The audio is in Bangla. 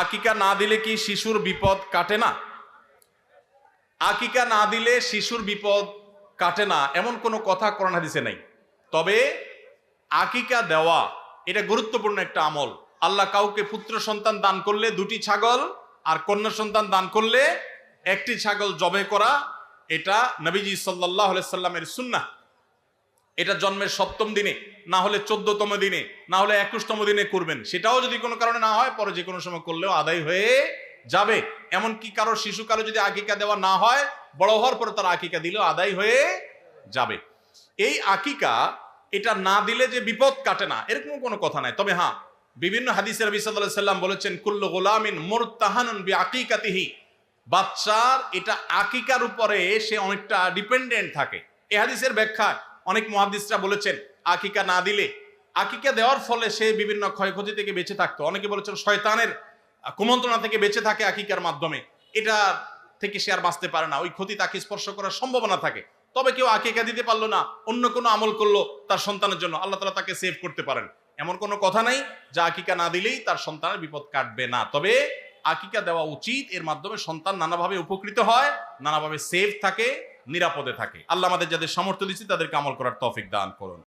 আকিকা না দিলে কি শিশুর বিপদ কাটে না? আকিকা না দিলে শিশুর বিপদ কাটে না এমন কোনো কথা কোরআন হাদিসে নাই। তবে আকিকা দেওয়া এটা গুরুত্বপূর্ণ একটা আমল। আল্লাহ কাউকে পুত্র সন্তান দান করলে 2টি ছাগল, আর কন্যা সন্তান দান করলে 1টি ছাগল জবে করা, এটা নবীজি সাল্লাল্লাহু আলাইহি সাল্লামের সুন্নাহ। এটা জন্মের 7ম দিনে, না হলে 14তম দিনে, না হলে 21তম দিনে করবেন। সেটাও যদি কোনো কারণে না হয় পরে যে কোনো সময় করলেও আদায় হয়ে যাবে। এমনকি কারো শিশুকালে যদি আকিকা দেওয়া না হয়, বড় হওয়ার পরে তার আকিকা দিলেও আদায় হয়ে যাবে। এই আকিকা এটা না দিলে যে বিপদ কাটে না এরকম কোনো কথা নাই। তবে হ্যাঁ, বিভিন্ন হাদিসে নবী সাল্লাল্লাহু আলাইহি সাল্লাম বলেছেন, কুল্লু গুলামিন মুরতাহানুন বিআকিকাতিহি, বাচ্চার এটা আকিকার উপরে সে অনেকটা ডিপেন্ডেন্ট থাকে। এই হাদিসের ব্যাখ্যা অনেক মুহাদ্দিসরা বলেছেন, আকিকা না দিলে, আকিকা দেওয়ার ফলে সে বিভিন্ন ক্ষয়ক্ষতি থেকে বেঁচে থাকতো। অনেকে বলেছেন শয়তানের কুমন্ত্রণা থেকে বেঁচে থাকে আকিকার মাধ্যমে, এটা থেকে সে আর বাঁচতে পারে না, ওই ক্ষতি তাকে স্পর্শ করার সম্ভাবনা থাকে। তবে কেউ আকিকা দিতে পারলো না, অন্য কোনো আমল করলো তার সন্তানের জন্য, আল্লাহ তাআলা তাকে সেভ করতে পারেন। এমন কোনো কথা নাই যে আকিকা না দিলেই তার সন্তানের বিপদ কাটবে না। তবে আকিকা দেওয়া উচিত, এর মাধ্যমে সন্তান নানাভাবে উপকৃত হয়, নানাভাবে সেভ থাকে, নিরাপদে থাকে। আল্লাহ আমাদের যাদের সামর্থ্য দিচ্ছে তাদেরকে আমল করার তৌফিক দান করুন।